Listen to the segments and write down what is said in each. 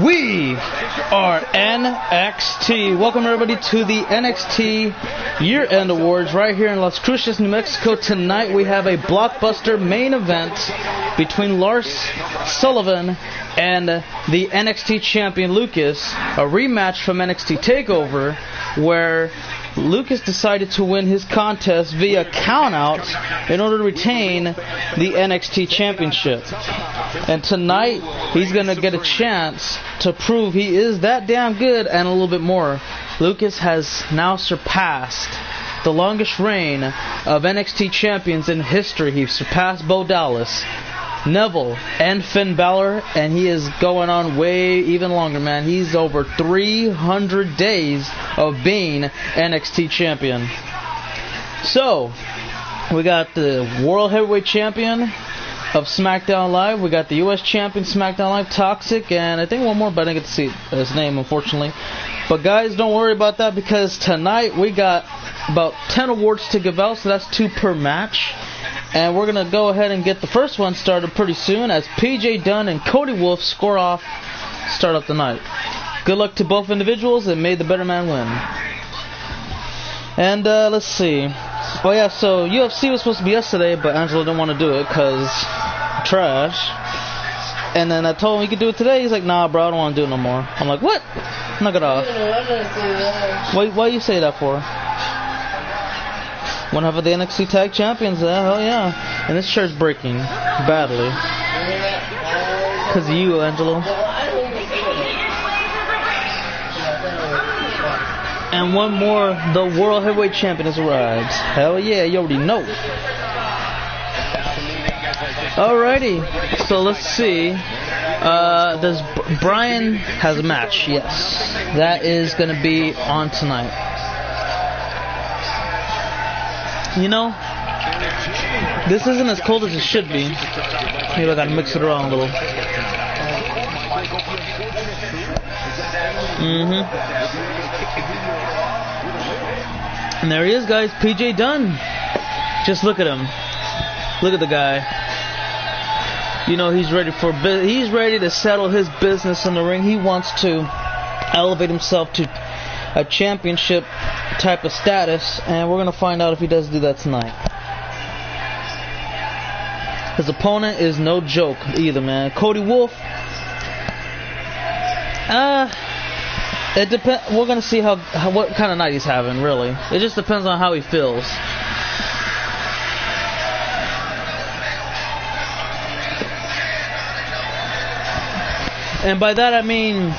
We are NXT. Welcome everybody to the NXT Year-End Awards right here in Las Cruces, New Mexico. Tonight we have a blockbuster main event between Lars Sullivan and the NXT champion Lucas. A rematch from NXT TakeOver where Lucas decided to win his contest via countout in order to retain the NXT championship. And tonight, he's going to get a chance to prove he is that damn good and a little bit more. Lucas has now surpassed the longest reign of NXT champions in history. He surpassed Bo Dallas, Neville, and Finn Balor, and he is going on way even longer, man. He's over 300 days of being NXT champion. So, we got the World Heavyweight Champion of SmackDown Live. We got the U.S. Champion SmackDown Live, Toxic, and I think one more, but I didn't get to see his name, unfortunately. But guys, don't worry about that because tonight we got about 10 awards to give out, so that's 2 per match. And we're going to go ahead and get the first one started pretty soon as PJ Dunne and Cody Wolf start off the night. Good luck to both individuals and may the better man win. And let's see. Oh yeah, so UFC was supposed to be yesterday, but Angelo didn't want to do it because trash. And then I told him he could do it today. He's like, nah, bro, I don't want to do it no more. I'm like, what? Knock it off. Why you say that for? One half of the NXT Tag Champions, hell yeah. And this shirt's breaking badly. Because of you, Angelo. And one more, the World Heavyweight Champion has arrived. Hell yeah, you already know. Alrighty, so let's see. Does Brian has a match? Yes. That is going to be on tonight. You know, this isn't as cold as it should be. Maybe I gotta mix it around a little. And there he is, guys, PJ Dunne. Just look at him. Look at the guy. You know he's ready to settle his business in the ring. He wants to elevate himself to a championship type of status, and we're gonna find out if he does do that tonight. His opponent is no joke either, man. Cody Wolf. It depends. We're gonna see what kind of night he's having. Really, it just depends on how he feels. And by that I mean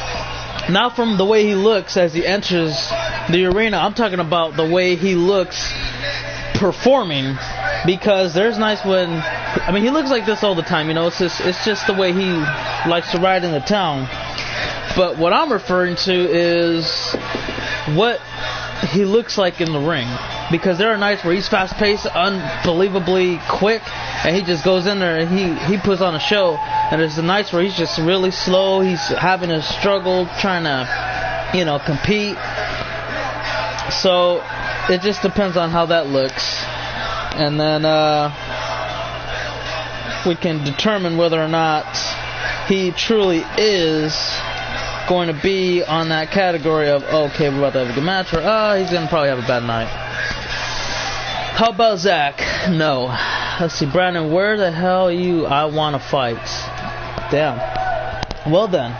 not from the way he looks as he enters the arena. I'm talking about the way he looks performing, because there's nights when, I mean, he looks like this all the time, you know. It's just the way he likes to ride in the town. But what I'm referring to is what he looks like in the ring, because there are nights where he's fast-paced, unbelievably quick, and he just goes in there and he puts on a show. And there's the nights where he's just really slow. He's having a struggle trying to, you know, compete. So it just depends on how that looks, and then we can determine whether or not he truly is going to be on that category of, okay, we're about to have a good match, or he's going to probably have a bad night. How about Zach? No. Let's see, Brandon, where the hell are you? I want to fight. Damn. Well then,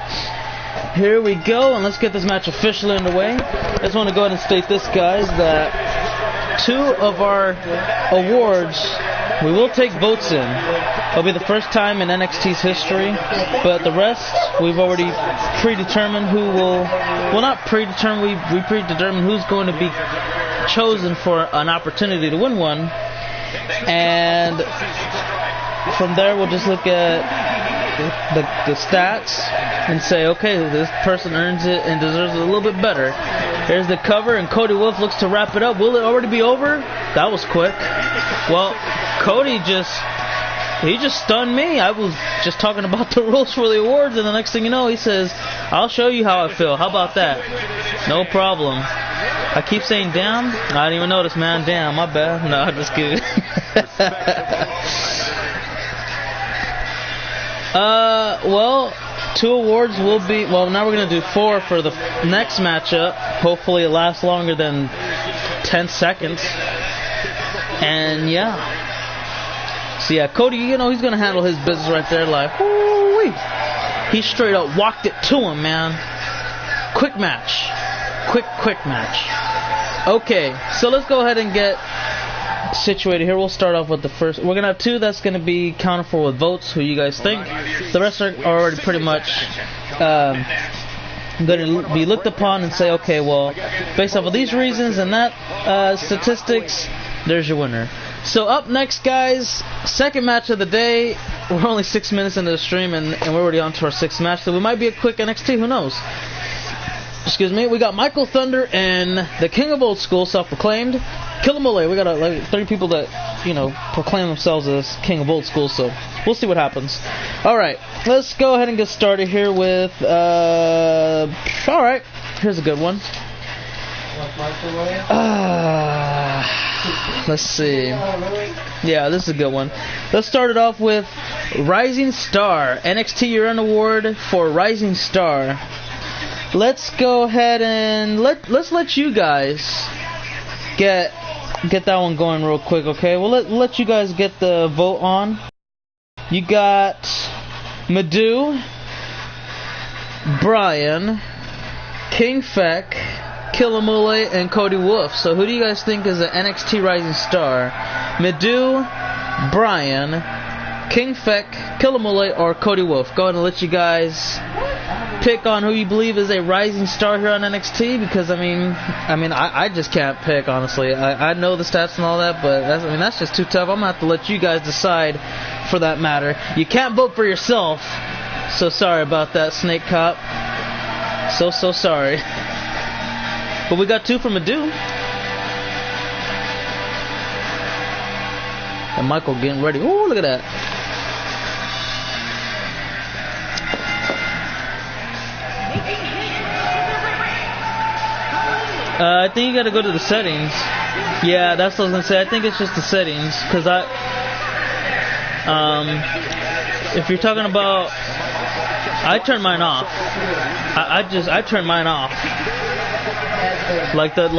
here we go, and let's get this match officially underway. I just want to go ahead and state this, guys, that 2 of our awards we will take votes in. It'll be the first time in NXT's history, but the rest we've already predetermined who will. Well, not predetermined. We predetermined who's going to be chosen for an opportunity to win one, and from there we'll just look at the stats and say, okay, this person earns it and deserves it a little bit better. Here's the cover, and Cody Wolf looks to wrap it up. Will it already be over? That was quick. Well, Cody just stunned me. I was just talking about the rules for the awards, and the next thing you know, he says, I'll show you how I feel. How about that? No problem. I keep saying damn. I didn't even notice, man. Damn, my bad. No, I'm just kidding. Well, 2 awards will be, well, now we're going to do 4 for the next matchup. Hopefully it lasts longer than 10 seconds. And yeah. So yeah, Cody, you know, he's going to handle his business right there. Like, woo-wee. He straight up walked it to him, man. Quick match. Quick match. Okay, so let's go ahead and get situated here. We'll start off with the first. We're going to have 2 that's going to be counted for with votes. Who you guys think? The rest are already pretty much going to be looked upon and say, okay, well, based off of these reasons and that statistics, there's your winner. So up next, guys, second match of the day. We're only 6 minutes into the stream, and we're already on to our 6th match, so we might be a quick NXT, who knows. Excuse me. We got Michael Thunder and the King of Old School, self-proclaimed, Killamole. We got like 30 people that, you know, proclaim themselves as King of Old School, so we'll see what happens. Alright, let's go ahead and get started here with, alright, here's a good one. Let's see. Yeah, this is a good one. Let's start it off with Rising Star. NXT Year-End Award for Rising Star. Let's go ahead and let's let you guys get that one going real quick, okay? We'll let you guys get the vote on. You got Madhu, Brian, King Feck, Killamule, and Cody Wolf. So who do you guys think is an NXT Rising Star? Madhu, Brian, King Feck, Killamule, or Cody Wolf? Go ahead and let you guys pick on who you believe is a rising star here on NXT, because I just can't pick, honestly. I know the stats and all that, but that's just too tough. I'm gonna have to let you guys decide for that matter. You can't vote for yourself, so sorry about that, Snake Cop. So sorry. But we got 2 from Madhu. And Michael getting ready. Ooh, look at that. I think you gotta go to the settings. Yeah, that's what I was gonna say. I think it's just the settings, because if you're talking about, I turn mine off. I turn mine off. Like the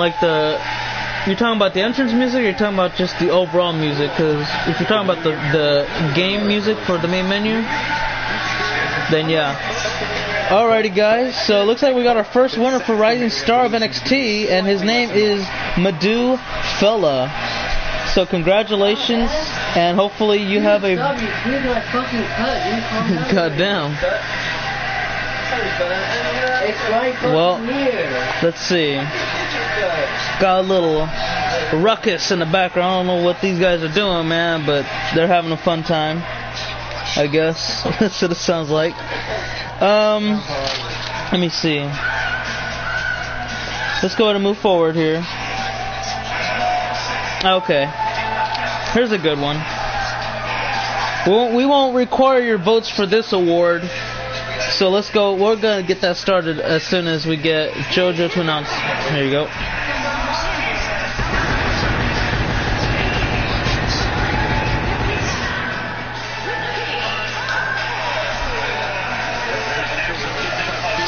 you're talking about the entrance music, or you're talking about just the overall music? Because if you're talking about the game music for the main menu, then yeah. Alrighty, guys, so it looks like we got our first winner for Rising Star of NXT, and his name is Madhu Fella. So congratulations, and hopefully you have a... Goddamn. Well, let's see. Got a little ruckus in the background. I don't know what these guys are doing, man, but they're having a fun time, I guess. That's what it sounds like. Let me see. Let's go ahead and move forward here. Okay. Here's a good one. We won't require your votes for this award. So let's go. We're going to get that started as soon as we get JoJo to announce. Here you go.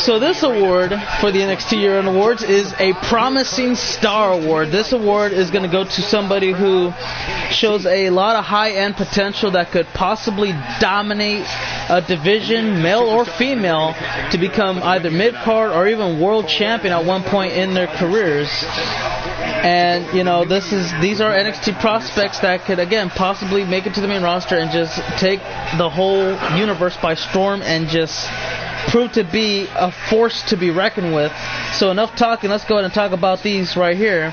So this award for the NXT Year-End Awards is a Promising Star Award. This award is going to go to somebody who shows a lot of high-end potential that could possibly dominate a division, male or female, to become either mid-card or even world champion at one point in their careers. And, you know, these are NXT prospects that could, again, possibly make it to the main roster and just take the whole universe by storm and just prove to be a force to be reckoned with. So enough talking, let's go ahead and talk about these right here,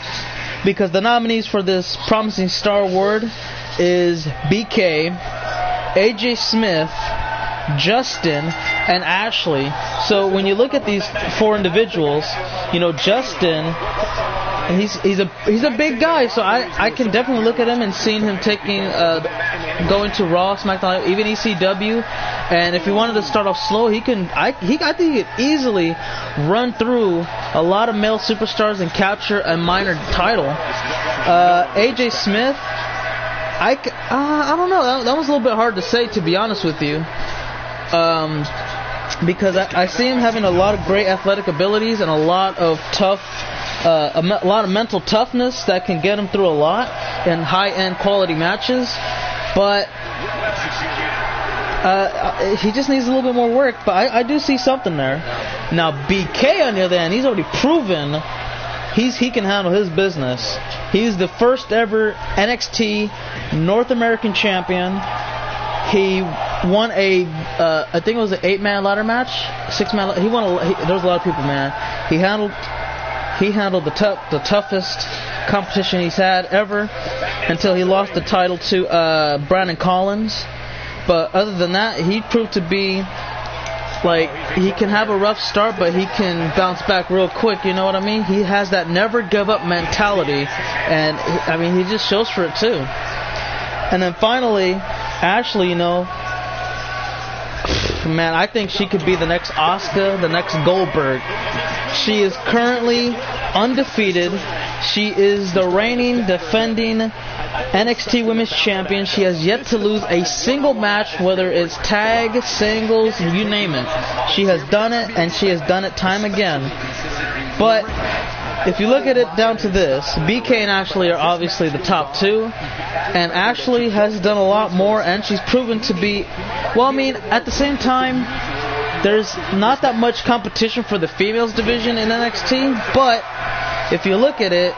because the nominees for this Promising Star Award is BK, AJ Smith, Justin, and Ashley. So when you look at these 4 individuals, you know, Justin, he's a big guy, so I can definitely look at him and seeing him taking going to Raw, SmackDown, even ECW. And if he wanted to start off slow, I think he could easily run through a lot of male superstars and capture a minor title. AJ Smith, I don't know. That was a little bit hard to say, to be honest with you. because I see him having a lot of great athletic abilities and a lot of a lot of mental toughness that can get him through a lot in high-end quality matches. But he just needs a little bit more work. But I do see something there. Now BK on the other hand, he's already proven he can handle his business. He's the first ever NXT North American champion. He won I think it was an 8-man ladder match, 6-man. He won. There was a lot of people, man. He handled the toughest competition he's had ever until he lost the title to Brandon Collins. But other than that, he proved to be like he can have a rough start, but he can bounce back real quick. You know what I mean? He has that never give up mentality, and I mean he just shows for it too. And then finally, Ashley, you know, man, I think she could be the next Asuka, the next Goldberg. She is currently undefeated. She is the reigning, defending NXT Women's Champion. She has yet to lose a single match, whether it's tag, singles, you name it. She has done it, and she has done it time again. But if you look at it down to this, BK and Ashley are obviously the top two, and Ashley has done a lot more, and she's proven to be, well, I mean, at the same time, there's not that much competition for the females division in NXT, but if you look at it,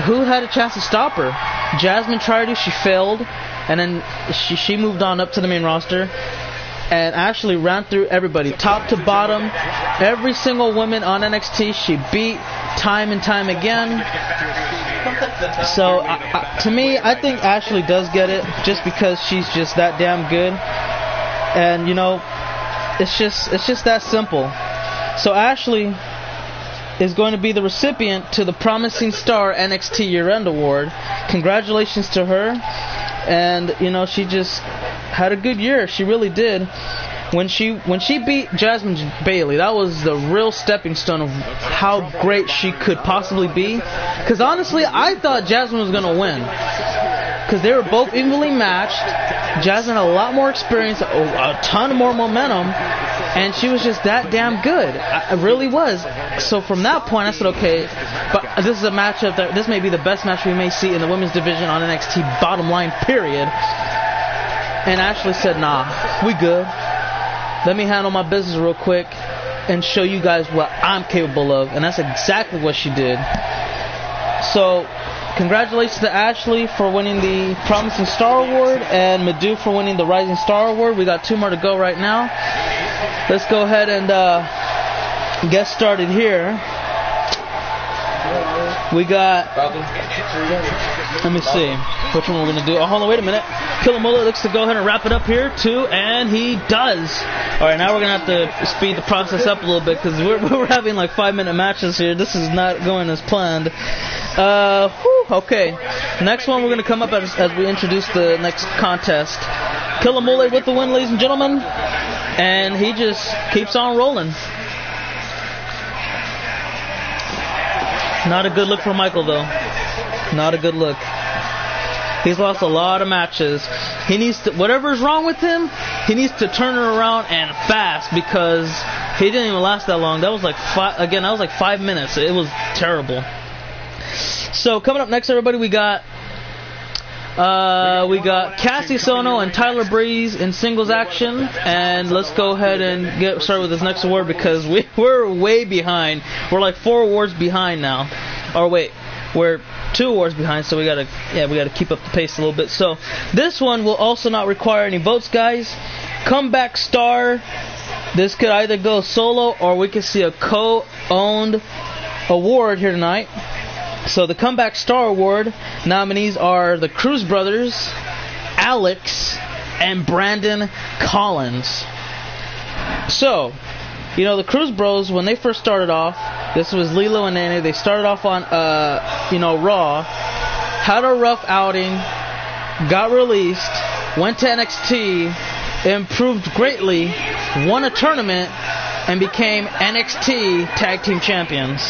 who had a chance to stop her? Jasmine tried to, she failed, and then she moved on up to the main roster. And Ashley ran through everybody, top to bottom, every single woman on NXT she beat time and time again. So to me, I think Ashley does get it just because she's just that damn good. And you know, it's just that simple. So Ashley is going to be the recipient to the Promising Star NXT Year-End Award. Congratulations to her. And you know, she just had a good year. She really did. When she beat Jasmine Bailey, that was the real stepping stone of how great she could possibly be. Because honestly, I thought Jasmine was going to win. Because they were both evenly matched. Jasmine had a lot more experience, a ton more momentum, and she was just that damn good. I really was. So from that point, I said, okay, but this is a matchup that this may be the best match we may see in the women's division on NXT. Bottom line, period. And Ashley said, nah, we good. Let me handle my business real quick and show you guys what I'm capable of. And that's exactly what she did. So, congratulations to Ashley for winning the Promising Star Award and Madhu for winning the Rising Star Award. We got 2 more to go right now. Let's go ahead and get started here. We got, let me see, which one we're going to do. Oh, hold on, wait a minute. Killer Mullet looks to go ahead and wrap it up here, too, and he does. All right, now we're going to have to speed the process up a little bit because we're having like 5-minute matches here. This is not going as planned. Okay. Next one, we're going to come up as we introduce the next contest. Killer Mullet with the win, ladies and gentlemen, and he just keeps on rolling. Not a good look for Michael, though. Not a good look. He's lost a lot of matches. He needs to, whatever's wrong with him, he needs to turn it around and fast because he didn't even last that long. That was like 5 minutes. It was terrible. So coming up next, everybody, we got Cassie Sono and Tyler Breeze in singles action, and let's go ahead and get started with this next award because we're way behind. We're like 4 awards behind now. Or wait, we're 2 awards behind, so we gotta keep up the pace a little bit. So this one will also not require any votes, guys. Comeback Star. This could either go solo or we could see a co-owned award here tonight. So the Comeback Star Award nominees are the Cruz Brothers, Alex, and Brandon Collins. So, you know, the Cruz Bros, when they first started off, this was Lilo and Nene, they started off on, Raw, had a rough outing, got released, went to NXT, improved greatly, won a tournament, and became NXT Tag Team Champions.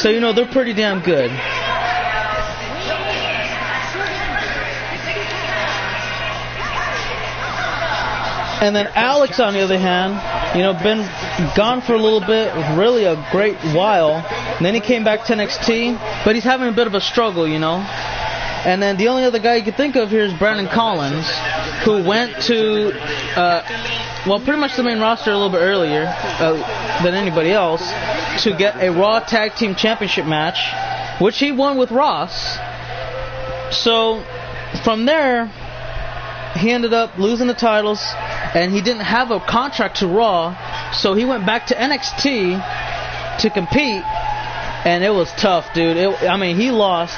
So, you know, they're pretty damn good. And then Alex, on the other hand, been gone for a little bit, really a great while. And then he came back to NXT, but he's having a bit of a struggle, And then the only other guy you can think of here is Brandon Collins, who went to, pretty much the main roster a little bit earlier than anybody else, to get a Raw Tag Team Championship match, which he won with Ross. So, from there, he ended up losing the titles, and he didn't have a contract to Raw, so he went back to NXT to compete, and it was tough, dude. He lost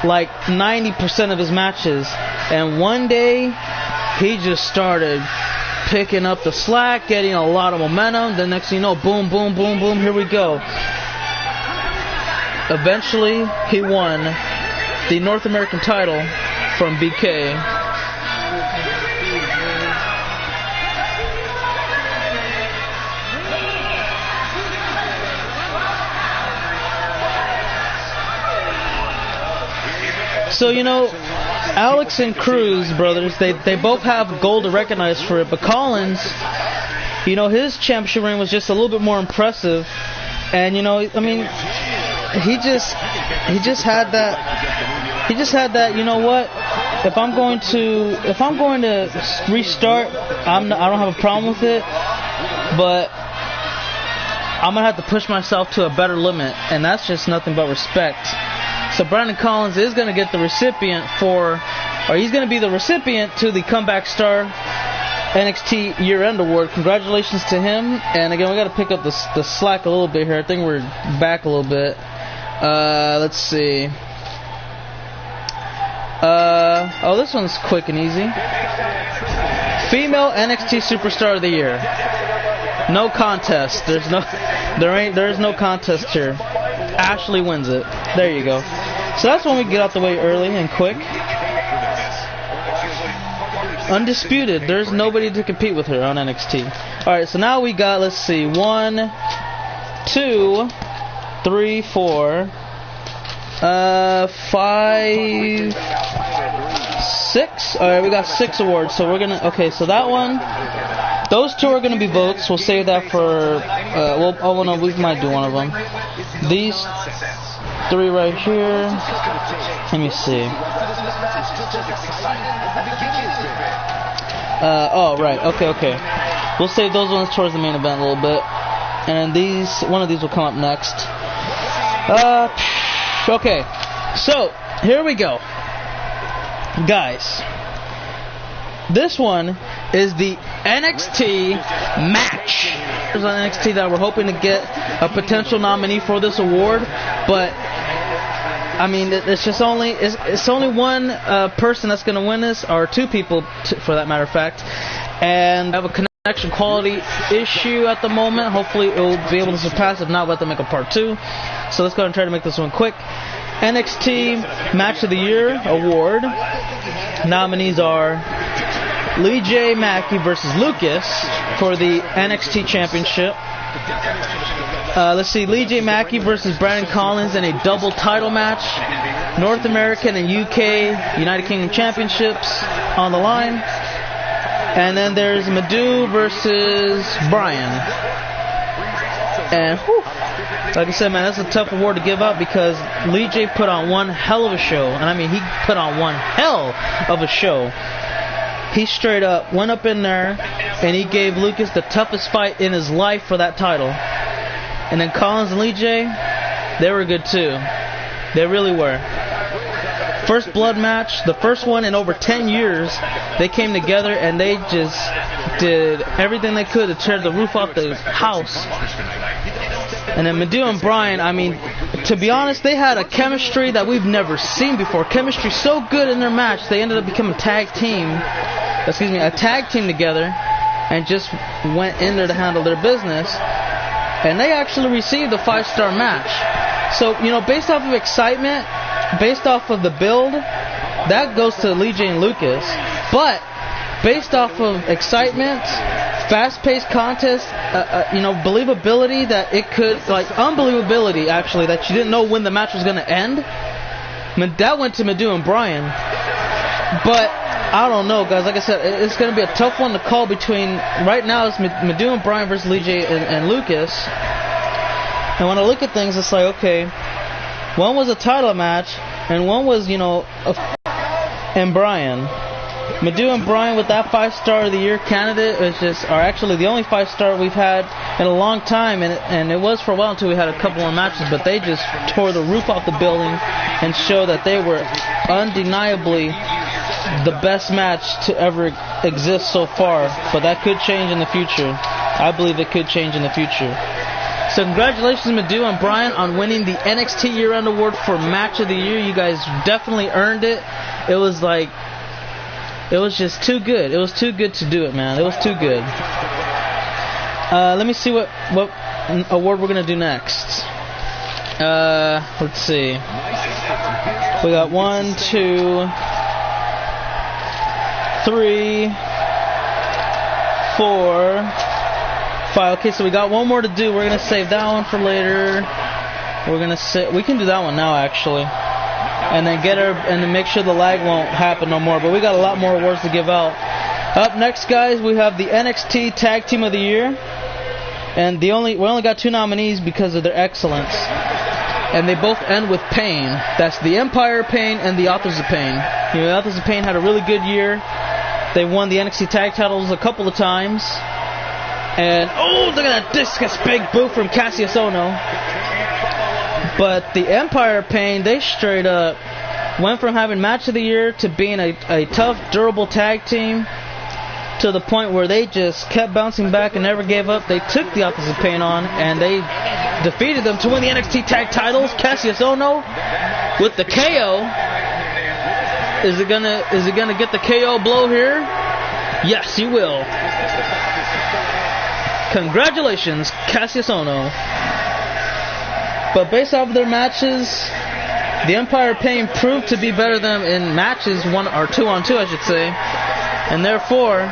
like 90% of his matches, and one day he just started picking up the slack, getting a lot of momentum. The next thing you know, boom, boom, boom, boom, here we go. Eventually, he won the North American title from BK. So, Alex and Cruz, brothers, they both have gold to recognize for it, but Collins, his championship reign was just a little bit more impressive. And, he just had that, if I'm going to restart, I don't have a problem with it, but I'm going to have to push myself to a better limit, and that's just nothing but respect. So Brandon Collins is going to get the recipient he's going to be the recipient to the Comeback Star NXT Year-End Award. Congratulations to him. And again, we got to pick up the slack a little bit here. I think we're back a little bit. Let's see. This one's quick and easy. Female NXT Superstar of the Year. No contest. There is no contest here. Ashley wins it. There you go. So that's when we get out the way early and quick. Undisputed. There's nobody to compete with her on NXT. Alright, so now we got, let's see, 1, 2, 3, 4, 5, 6. Alright, we got 6 awards. So we're gonna, so that one, those 2 are gonna be votes. We'll save that for, we might do one of them. These 3 right here. Let me see. Right. Okay. We'll save those ones towards the main event a little bit. And one of these will come up next. Okay. So, here we go. Guys. This one is the NXT match. There's on NXT that we're hoping to get a potential nominee for this award, but it's only one person that's going to win this, or 2 people for that matter of fact, and I have a connection quality issue at the moment. Hopefully it will be able to surpass. If not, we'll have to make a part 2. So let's go ahead and try to make this one quick. NXT Match of the Year Award nominees are Lee J. Mackey versus Lucas for the NXT Championship. Let's see, Lee J. Mackey versus Brandon Collins in a double title match. North American and UK United Kingdom Championships on the line. And then there's Madhu versus Bryan. And like I said, man, that's a tough award to give up because Lee J put on one hell of a show. And he put on one hell of a show. He straight up went up in there and he gave Lucas the toughest fight in his life for that title. And then Collins and Lee J, they were good too. They really were. First blood match, the first one in over 10 years. They came together and they just did everything they could to tear the roof off the house. And then Madhu and Bryan, to be honest, they had a chemistry that we've never seen before. Chemistry so good in their match, they ended up becoming a tag team together and just went in there to handle their business. And they actually received a 5-star match. So, based off of excitement, based off of the build, that goes to Lee J and Lucas. But based off of excitement, fast-paced contest, believability that it could, unbelievability actually, that you didn't know when the match was going to end, that went to Madhu and Bryan. But I don't know, guys. Like I said, it's going to be a tough one to call between. Right now, it's Medu and Brian versus Lee J and Lucas. And when I look at things, it's like, okay, one was a title match, and one was, and Brian. Medu and Brian with that 5-star of the year candidate are actually the only 5-star we've had in a long time, and it was for a while until we had a couple more matches, but they just tore the roof off the building and showed that they were undeniably the best match to ever exist so far. But that could change in the future. I believe it could change in the future. So congratulations, Medu and Brian, on winning the NXT Year-End Award for Match of the Year. You guys definitely earned it. It was just too good. It was too good to do it, man. It was too good. Let me see what award we're gonna do next. Let's see. We got 1, 2, 3, 4, 5. Okay, so we got one more to do. We're gonna save that one for later. We can do that one now, actually. And then make sure the lag won't happen no more. But we got a lot more awards to give out. Up next, guys, we have the NXT Tag Team of the Year, and we only got 2 nominees because of their excellence, and they both end with Pain. That's the Empire Pain and the Authors of Pain. The Authors of Pain had a really good year. They won the NXT Tag Titles a couple of times, and look at that discus big boot from Cassius Ohno. But the Empire Pain, they straight up went from having Match of the Year to being a tough, durable tag team to the point where they just kept bouncing back and never gave up. They took the Authors of Pain on, and they defeated them to win the NXT Tag Titles. Cassius Ohno with the KO. Is it gonna get the KO blow here? Yes, he will. Congratulations, Cassius Ohno. But based off of their matches, the Empire Pain proved to be better than in matches 1 or 2-on-2, I should say, and therefore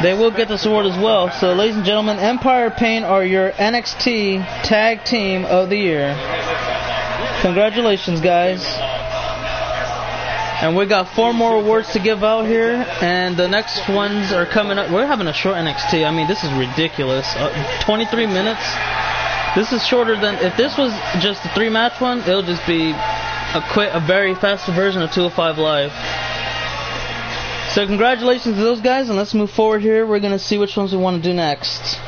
they will get this award as well. So, ladies and gentlemen, Empire Pain are your NXT Tag Team of the Year. Congratulations, guys. And we got 4 more awards to give out here, and the next ones are coming up. We're having a short NXT. I mean, this is ridiculous. 23 minutes. This is shorter than, if this was just a 3-match one, it'll just be a very fast version of 205 Live. So congratulations to those guys, and let's move forward here. We're going to see which ones we want to do next.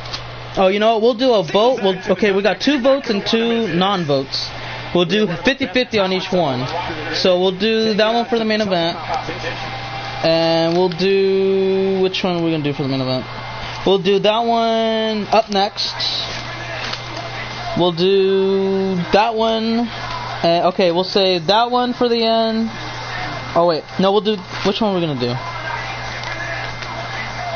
Oh, you know what? We'll do a vote. Okay, we got 2 votes and 2 non-votes. We'll do 50-50 on each one. So we'll do that one for the main event. And we'll do, which one are we going to do for the main event? We'll do that one up next. We'll do that one. Okay, we'll say that one for the end. Oh, wait. No, we'll do, which one are we going to do?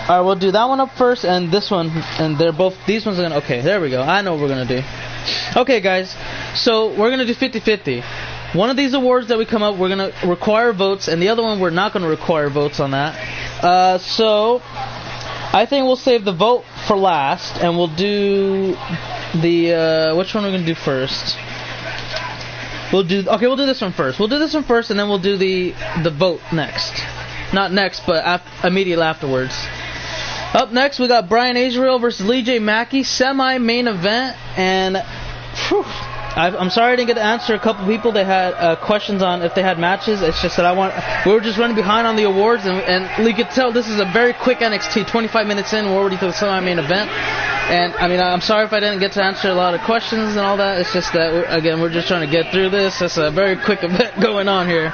Alright, we'll do that one up first and this one. And they're both, these ones are going to, okay, there we go. I know what we're going to do. Okay, guys. So, we're going to do 50-50. One of these awards that we come up, we're going to require votes. And the other one, we're not going to require votes on that. So, I think we'll save the vote for last. And we'll do the, which one are we going to do first? We'll do this one first. We'll do this one first, and then we'll do the vote next. Not next, but immediately afterwards. Up next, we got Brian Israel versus Lee J. Mackey, semi-main event, and I'm sorry I didn't get to answer a couple people. They had questions on if they had matches. It's just that we were just running behind on the awards, and you could tell this is a very quick NXT. 25 minutes in, we're already to the semi-main event. And, I mean, I'm sorry if I didn't get to answer a lot of questions and all that. It's just that, we're just trying to get through this. It's a very quick event going on here.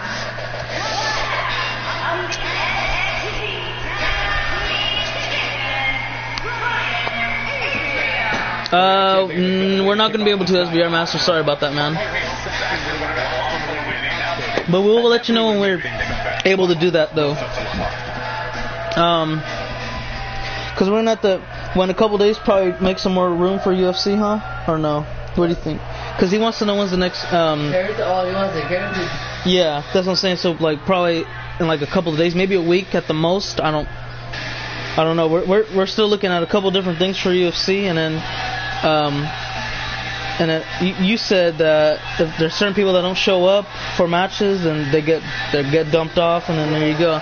We're not going to be able to, SBR Master. Sorry about that, man. But we will let you know when we're able to do that, though. Because we're not when a couple days probably make some more room for UFC, huh? Or no? What do you think? Because he wants to know when's the next. Yeah, that's what I'm saying. So like probably in like a couple of days, maybe a week at the most. I don't know. We're still looking at a couple different things for UFC, and then And you said if there's certain people that don't show up for matches, and they get dumped off, and then there you go.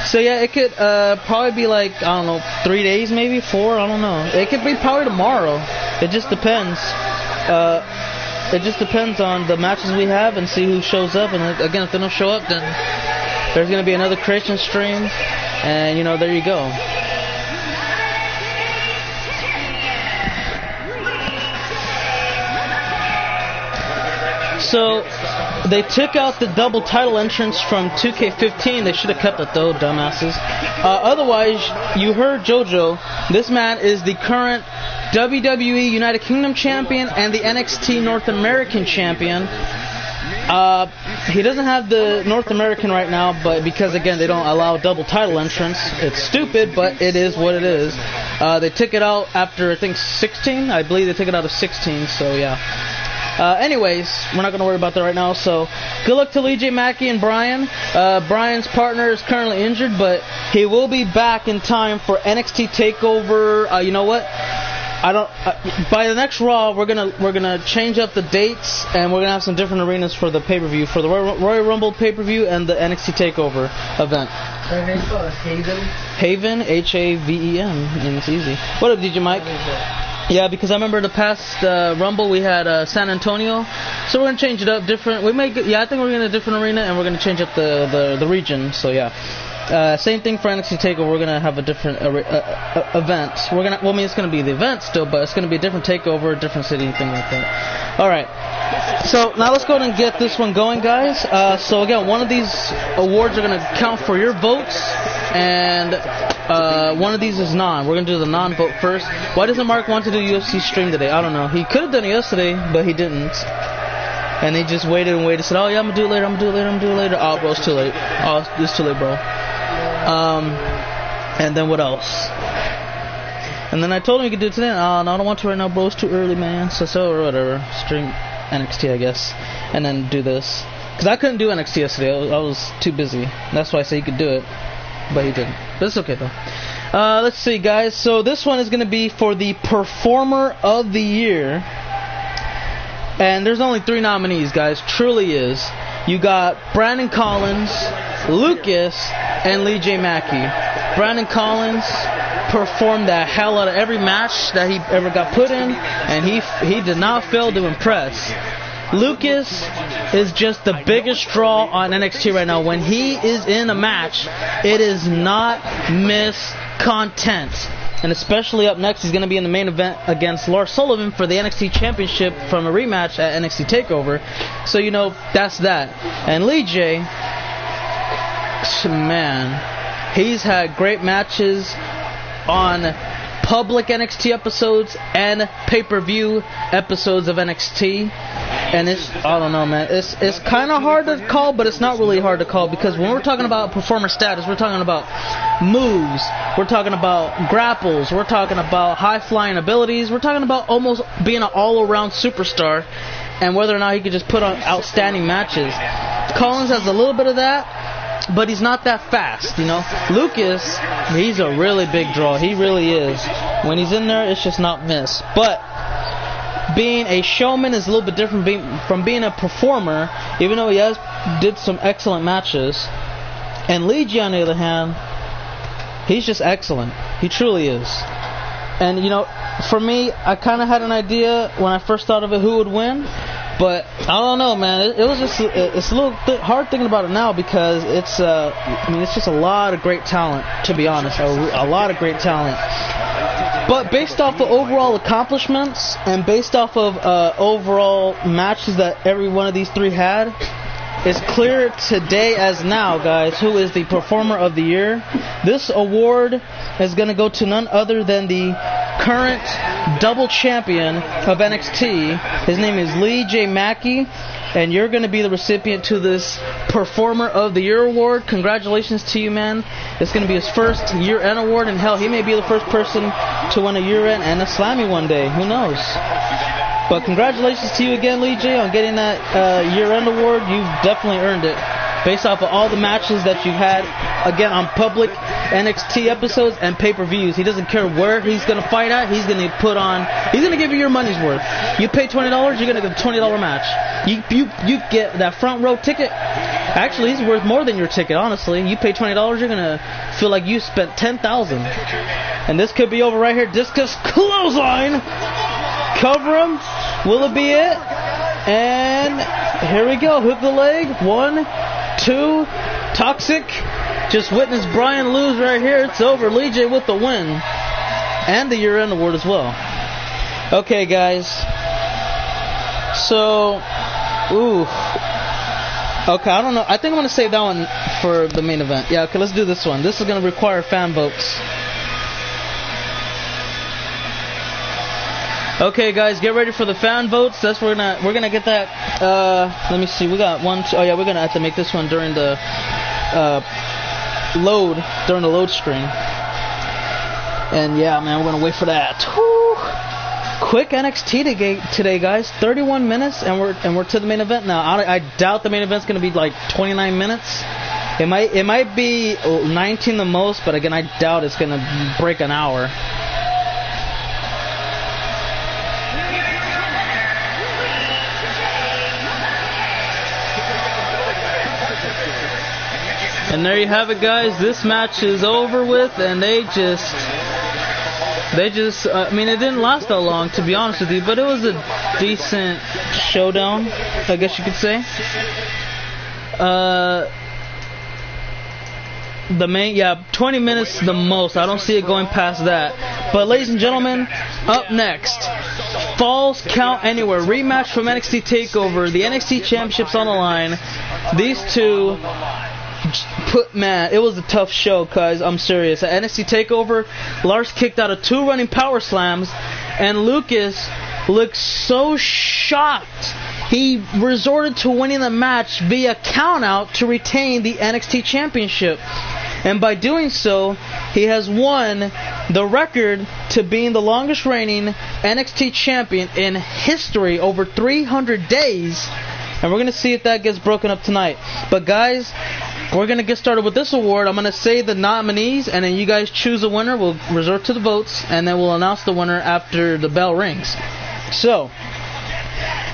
So yeah, it could probably be like, I don't know, 3 days, maybe 4. I don't know. It could be probably tomorrow. It just depends. It just depends on the matches we have and see who shows up. And again, if they don't show up, then there's gonna be another creation stream, and there you go. So, they took out the double title entrance from 2K15. They should have kept it though, dumbasses. Otherwise, you heard JoJo. This man is the current WWE United Kingdom Champion and the NXT North American Champion. He doesn't have the North American right now, but because, again, they don't allow double title entrance. It's stupid, but it is what it is. They took it out after, I think, 16. I believe they took it out of 16, so yeah. Anyways, we're not going to worry about that right now. So, good luck to Lee J. Mackey and Brian. Brian's partner is currently injured, but he will be back in time for NXT TakeOver. You know what? By the next Raw, we're gonna change up the dates, and we're gonna have some different arenas for the pay-per-view, for the Royal Rumble pay-per-view and the NXT TakeOver event. Haven. Haven, Haven, and it's easy. What up, DJ Mike? Yeah, because I remember the past Rumble we had San Antonio, so we're gonna change it up different. I think we're gonna a different arena, and we're gonna change up the region. So yeah, same thing for NXT TakeOver. We're gonna have a different event. It's gonna be the event still, but it's gonna be a different takeover, different city, thing like that. All right. So now let's go ahead and get this one going, guys. So again, one of these awards are gonna count for your votes, and one of these is non. We're going to do the non-vote first. Why doesn't Mark want to do UFC stream today? I don't know. He could have done it yesterday, but he didn't. And he just waited and waited. Said, oh, yeah, I'm going to do it later. Oh, bro, it's too late. Oh, it's too late, bro. And then what else? And then I told him he could do it today. Oh, no, I don't want to right now, bro. It's too early, man. So whatever. Stream NXT, I guess. And then do this. Because I couldn't do NXT yesterday. I was too busy. That's why I said he could do it. But he didn't. But it's okay, though. Let's see, guys. So this one is going to be for the Performer of the Year. And there's only 3 nominees, guys. Truly is. You got Brandon Collins, Lucas, and Lee J. Mackey. Brandon Collins performed the hell out of every match that he ever got put in, and he did not fail to impress. Lucas is just the biggest draw on NXT right now. When he is in a match, it is not miss content. And especially up next, he's going to be in the main event against Lars Sullivan for the NXT Championship from a rematch at NXT TakeOver. So, that's that. And Lee J, man, he's had great matches on public NXT episodes and pay-per-view episodes of NXT. And I don't know, man, it's kind of hard to call, but it's not really hard to call, because when we're talking about performer status, we're talking about moves, we're talking about grapples, we're talking about high-flying abilities, we're talking about almost being an all-around superstar, and whether or not he could just put on outstanding matches. Collins has a little bit of that, but he's not that fast, Lucas, he's a really big draw. He really is. When he's in there, it's just not miss. But being a showman is a little bit different from being a performer, even though he did some excellent matches. And Lee J, on the other hand, he's just excellent. He truly is. And, for me, I kind of had an idea when I first thought of it who would win. But I don't know, man. It's a little bit hard thinking about it now, because it's just a lot of great talent, to be honest. A lot of great talent. But based off of overall accomplishments and based off of overall matches that every one of these 3 had, it's clear today as now, guys, who is the Performer of the Year. This award is going to go to none other than the current double champion of NXT. His name is Lee J. Mackey, and you're going to be the recipient to this Performer of the Year award. Congratulations to you, man. It's going to be his first year-end award, and hell, he may be the first person to win a year-end and a Slammy one day. Who knows? But congratulations to you again, Lee J, on getting that year-end award. You've definitely earned it, based off of all the matches that you've had, again, on public NXT episodes and pay-per-views. He doesn't care where he's going to fight at. He's going to give you your money's worth. You pay $20, you're going to get a $20 match. You get that front row ticket. Actually, he's worth more than your ticket, honestly. You pay $20, you're going to feel like you spent $10,000. And this could be over right here. Discus clothesline. Cover him. Will it be it? And here we go. Hook the leg. 1, 2. Toxic. Just witnessed Brian lose right here. It's over. Lee J with the win. And the year-end award as well. Okay, guys. So, okay, I don't know. I think I'm going to save that one for the main event. Yeah, okay, let's do this one. This is going to require fan votes. Okay, guys, get ready for the fan votes. That's we're gonna get that. Let me see. We got one. Oh yeah, we're gonna have to make this one during the load screen. And yeah, man, we're gonna wait for that. Whew. Quick NXT today, guys. 31 minutes, and we're to the main event now. I doubt the main event's gonna be like 29 minutes. It might be 19 the most, but again, I doubt it's gonna break an hour. And there you have it, guys. This match is over with, and they just, I mean, it didn't last that long, to be honest with you, but it was a decent showdown, I guess you could say. The main, 20 minutes the most. I don't see it going past that. But ladies and gentlemen, up next, Falls Count Anywhere rematch from NXT TakeOver. The NXT Championship's on the line. These two. Man, it was a tough show, cuz I'm serious. At NXT TakeOver, Lars kicked out of 2 running power slams, and Lucas looked so shocked. He resorted to winning the match via countout to retain the NXT Championship. And by doing so, he has won the record to being the longest reigning NXT champion in history, over 300 days. And we're going to see if that gets broken up tonight. But guys, we're going to get started with this award. I'm going to say the nominees, and then you guys choose a winner. We'll resort to the votes, and then we'll announce the winner after the bell rings. So,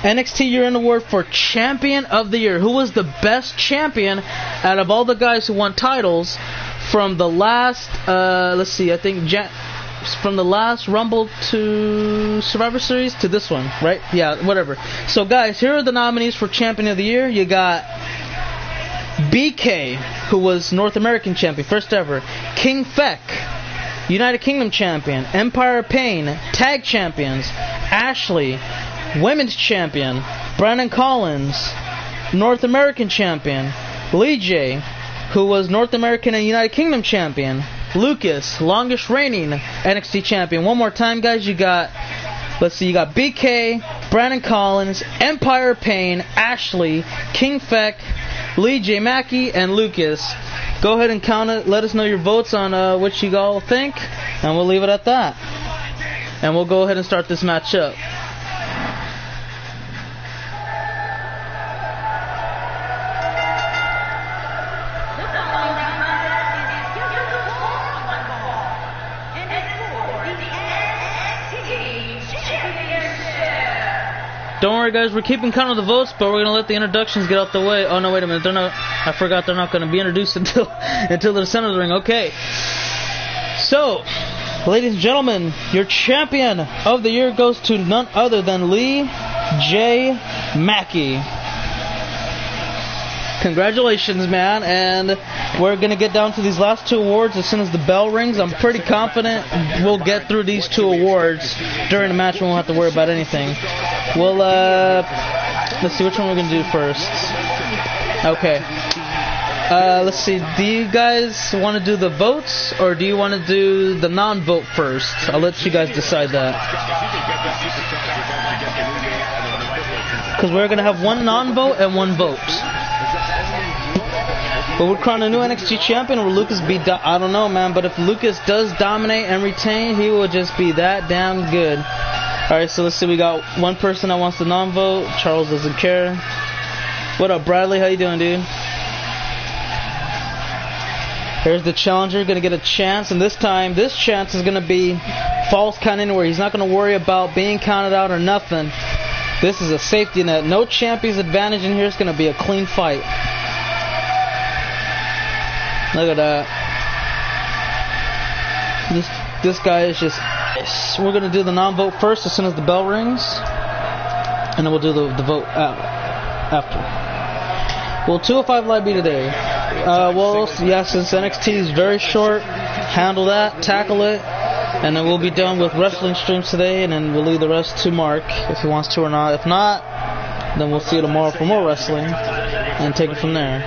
NXT Year-End Award for Champion of the Year. Who was the best champion out of all the guys who won titles from the last, let's see, I think from the last Rumble to Survivor Series to this one, right? Yeah, whatever. So, guys, here are the nominees for Champion of the Year. You got BK, who was North American Champion, first ever. King Feck, United Kingdom Champion. Empire of Pain, Tag Champions. Ashley, Women's Champion. Brandon Collins, North American Champion. Lee J, who was North American and United Kingdom Champion. Lucas, longest reigning NXT Champion. One more time, guys. You got BK, Brandon Collins, Empire of Pain, Ashley, King Feck, Lee J. Mackey, and Lucas. Go ahead and count it. Let us know your votes on what you all think, and we'll leave it at that. And we'll go ahead and start this match up. Don't worry, guys, we're keeping count of the votes, but we're going to let the introductions get out the way. Oh, no, wait a minute. I forgot they're not going to be introduced until the center of the ring. Okay. So, ladies and gentlemen, your champion of the year goes to none other than Lee J. Mackey. Congratulations, man. And we're going to get down to these last 2 awards as soon as the bell rings. I'm pretty confident we'll get through these 2 awards during the match. We won't have to worry about anything. Well, let's see which one we're going to do first. Okay. Let's see. Do you guys want to do the votes, or do you want to do the non-vote first? I'll let you guys decide that. Because we're going to have 1 non-vote and 1 vote. But we're crowning a new NXT champion. Will Lucas be... I don't know, man. But if Lucas does dominate and retain, he will just be that damn good. Alright, so let's see. We got 1 person that wants to non-vote. Charles doesn't care. What up, Bradley? How you doing, dude? Here's the challenger, going to get a chance, and this time, this chance is going to be false count anywhere. He's not going to worry about being counted out or nothing. This is a safety net. No champion's advantage in here. It's going to be a clean fight. Look at that. This guy is just... We're going to do the non-vote first as soon as the bell rings. And then we'll do the vote after. Will 205 Live be today? Well, yeah, since NXT is very short, handle that, tackle it, and then we'll be done with wrestling streams today, and then we'll leave the rest to Mark if he wants to or not. If not, then we'll see you tomorrow for more wrestling and take it from there.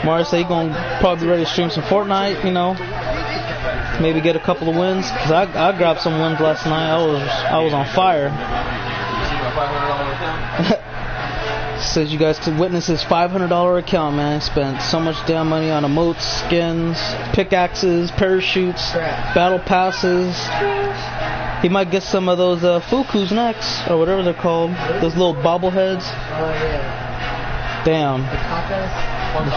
Mario said he's going to probably be ready to stream some Fortnite, you know, maybe get a couple of wins, because I grabbed some wins last night. I was on fire. Says you guys could witness his $500 account, man. He spent so much damn money on emotes, skins, pickaxes, parachutes, battle passes. He might get some of those fukus next, or whatever they're called. Those little bobbleheads. Oh, yeah. Damn. The tacos? Look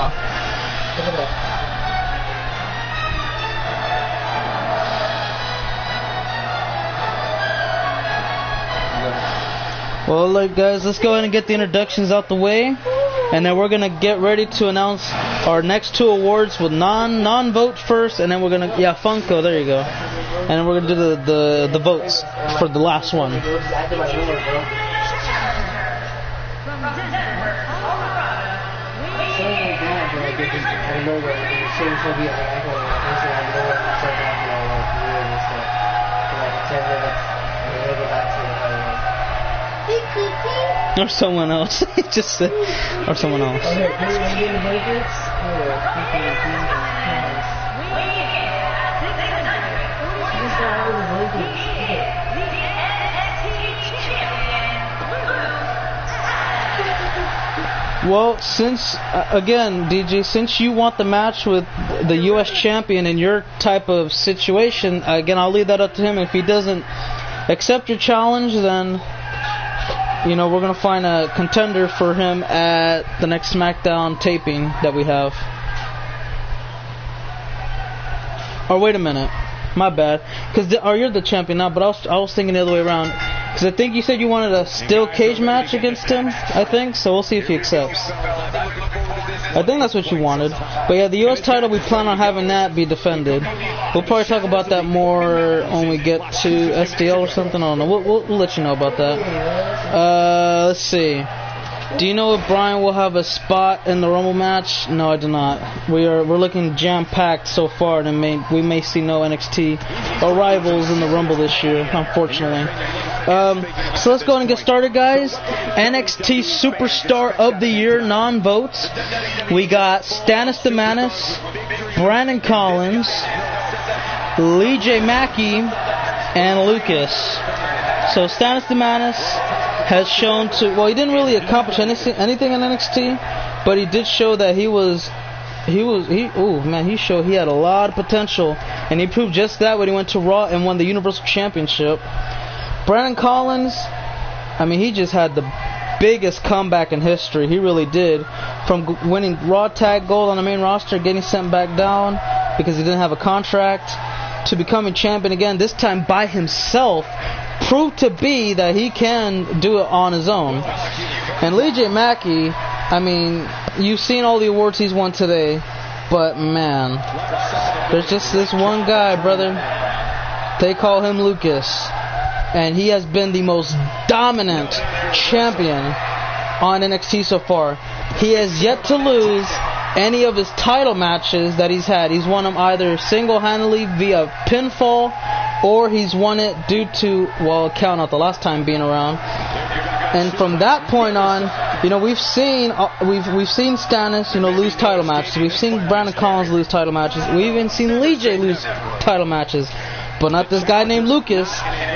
at that. Well, look, guys, let's go ahead and get the introductions out the way, and then we're gonna get ready to announce our next two awards with non-vote first, and then we're gonna Funko, there you go, and then we're gonna do the votes for the last one. Or someone else. Just or someone else. Well, since again, DJ, since you want the match with the U.S. champion in your type of situation, again, I'll leave that up to him. If he doesn't accept your challenge, then you know, we're going to find a contender for him at the next SmackDown taping that we have. Or wait a minute. My bad. Or you're the champion now, but I was thinking the other way around. Because I think you said you wanted a steel cage match against him, I think. So we'll see if he accepts. I think that's what you wanted. But yeah, the U.S. title, we plan on having that be defended. We'll probably talk about that more when we get to SDL or something. I don't know. We'll let you know about that. Let's see. Do you know if Brian will have a spot in the Rumble match? No, I do not. We're looking jam-packed so far, and we may see no NXT arrivals in the Rumble this year, unfortunately. So let's go ahead and get started, guys. NXT Superstar of the Year non-votes. We got Stannis the Manis, Brandon Collins, Lee J. Mackey, and Lucas. So Stannis the Manis has shown to, well, he didn't really accomplish anything in NXT, but he did show that he showed he had a lot of potential, and he proved just that when he went to Raw and won the Universal Championship. Brandon Collins, I mean, he just had the biggest comeback in history. He really did. From winning Raw Tag Gold on the main roster, getting sent back down because he didn't have a contract, to becoming champion again, this time by himself, proved to be that he can do it on his own. And Lee J. Mackey, I mean, you've seen all the awards he's won today, but man, there's just this one guy, brother. They call him Lucas, and he has been the most dominant champion on NXT so far. He has yet to lose any of his title matches that he's had. He's won them either single-handedly via pinfall, or he's won it due to, well, count out the last time being around. And from that point on, you know, we've seen Stannis, you know, lose title matches. We've seen Brandon Collins lose title matches. We've even seen Lee J lose title matches. But not this guy named Lucas,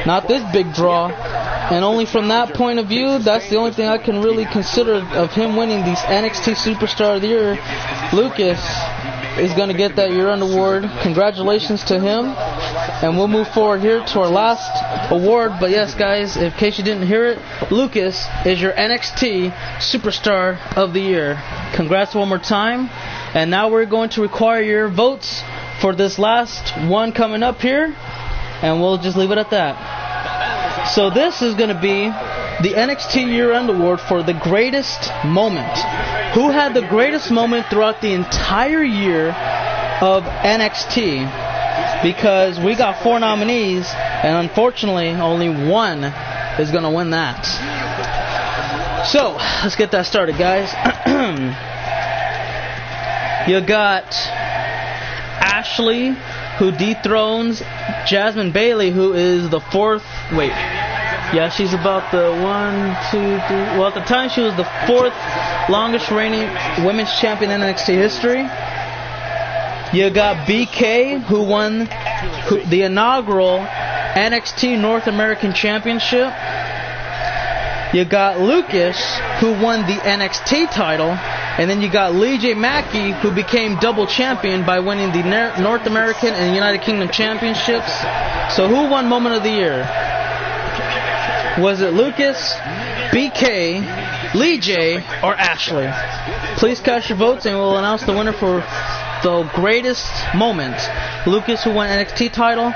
not this big draw. And only from that point of view, that's the only thing I can really consider of him winning the NXT Superstar of the Year. Lucas is going to get that year-end award. Congratulations to him. And we'll move forward here to our last award. But yes, guys, in case you didn't hear it, Lucas is your NXT Superstar of the Year. Congrats one more time. And now we're going to require your votes for this last one coming up here, and we'll just leave it at that. So this is going to be the NXT Year-End Award for the greatest moment. Who had the greatest moment throughout the entire year of NXT? Because we got 4 nominees, and unfortunately only one is going to win that. So, let's get that started, guys. You got Ashley, who dethrones Jasmine Bailey, who is the 4th... Wait. Yeah, she's about the 1, 2, 3... Well, at the time, she was the 4th longest reigning women's champion in NXT history. You got BK, who won the inaugural NXT North American Championship. You got Lucas, who won the NXT title. And then you got Lee J. Mackey, who became double champion by winning the North American and United Kingdom championships. So who won Moment of the Year? Was it Lucas, BK, Lee J, or Ashley? Please cast your votes and we'll announce the winner for the greatest moment. Lucas, who won NXT title.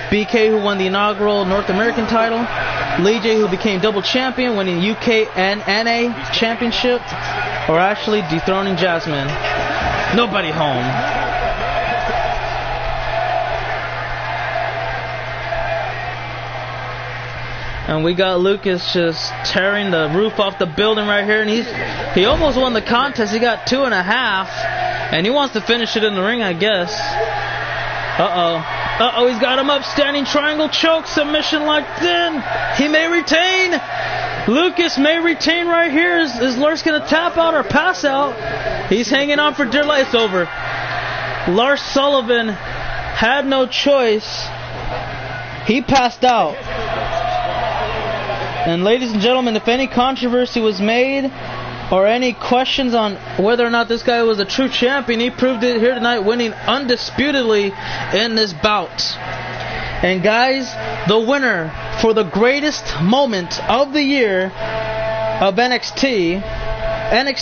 BK, who won the inaugural North American title. Lee J, who became double champion, winning UK and NA championship. Or Ashley dethroning Jasmine. Nobody home. And we got Lucas just tearing the roof off the building right here. And he almost won the contest. He got 2.5. And he wants to finish it in the ring, I guess. Uh-oh, he's got him up. Standing triangle choke. Submission locked in. He may retain. Lucas may retain right here. Is Lars going to tap out or pass out? He's hanging on for dear life. It's over. Lars Sullivan had no choice. He passed out. And ladies and gentlemen, if any controversy was made or any questions on whether or not this guy was a true champion, he proved it here tonight, winning undisputedly in this bout. And guys, the winner for the greatest moment of the year of NXT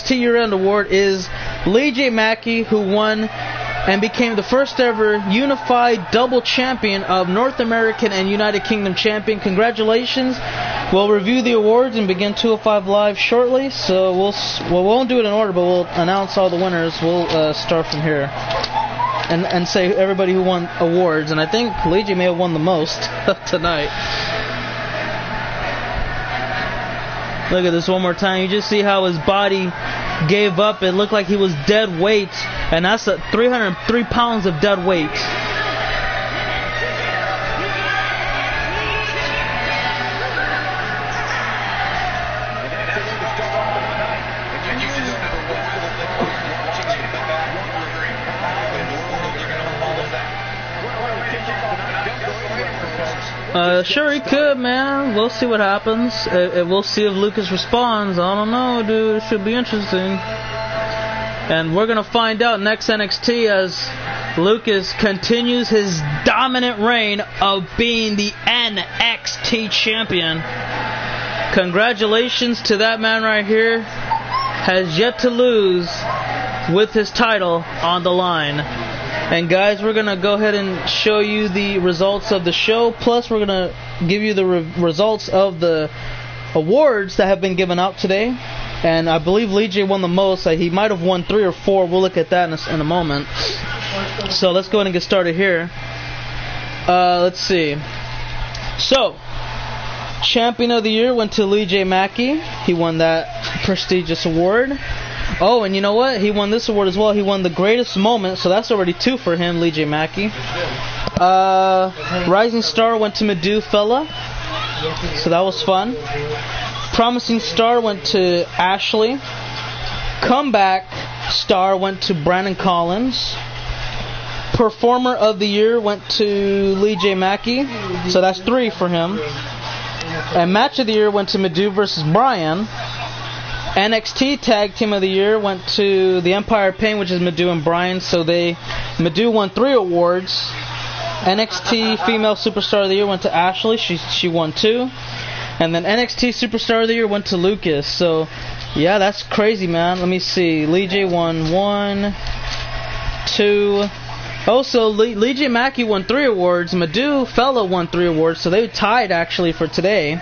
Year-End Award is Lee J. Mackey, who won and became the first ever unified double champion of North American and United Kingdom champion. Congratulations. We'll review the awards and begin 205 Live shortly. So we won't do it in order, but we'll announce all the winners. We'll start from here. And say everybody who won awards. And I think Luigi may have won the most tonight. Look at this one more time. You just see how his body gave up. It looked like he was dead weight. And that's 303 pounds of dead weight. Sure he could, man. We'll see what happens. We'll see if Lucas responds. I don't know, dude. It should be interesting. And we're going to find out next NXT as Lucas continues his dominant reign of being the NXT champion. Congratulations to that man right here. Has yet to lose with his title on the line. And guys, we're going to go ahead and show you the results of the show. Plus, we're going to give you the results of the awards that have been given out today. And I believe Lee J won the most. He might have won 3 or 4. We'll look at that in a moment. So let's go ahead and get started here. Let's see. So, Champion of the Year went to Lee J Mackey. He won that prestigious award. Oh, and you know what? He won this award as well. He won the greatest moment, so that's already 2 for him, Lee J Mackey. Rising Star went to Medu Fella, so that was fun. Promising Star went to Ashley. Comeback Star went to Brandon Collins. Performer of the Year went to Lee J Mackey, so that's 3 for him. And Match of the Year went to Medu versus Bryan. NXT Tag Team of the Year went to the Empire of Pain, which is Medu and Bryan. So Medu won 3 awards. NXT Female Superstar of the Year went to Ashley. She won 2. And then NXT Superstar of the Year went to Lucas. So Yeah, that's crazy, man. Let me see. Lee J won 1, 2. Also, Lee J Mackey won 3 awards. Madhu Fella won 3 awards, so they tied actually for today.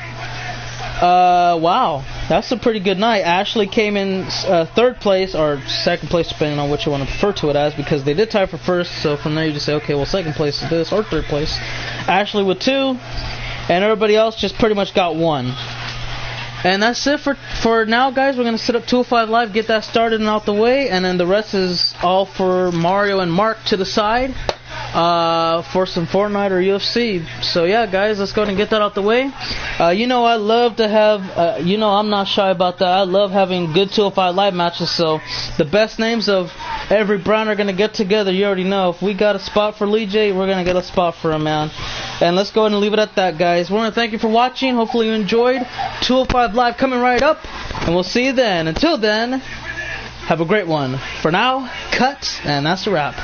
Wow, that's a pretty good night. Ashley came in 3rd place, or 2nd place, depending on what you want to refer to it as, because they did tie for 1st, so from there you just say, okay, well, 2nd place is this, or 3rd place. Ashley with 2, and everybody else just pretty much got 1. And that's it for now, guys. We're going to set up 205 Live, get that started and out the way, and then the rest is all for Mario and Mark to the side for some Fortnite or UFC. So, yeah, guys, let's go ahead and get that out the way. You know, I love to have, you know, I'm not shy about that. I love having good 205 Live matches, so the best names of every brand are going to get together. You already know. If we got a spot for Lee J, we're going to get a spot for him, man. And let's go ahead and leave it at that, guys. We want to thank you for watching. Hopefully you enjoyed. 205 Live coming right up, and we'll see you then. Until then, have a great one. For now, cut, and that's a wrap.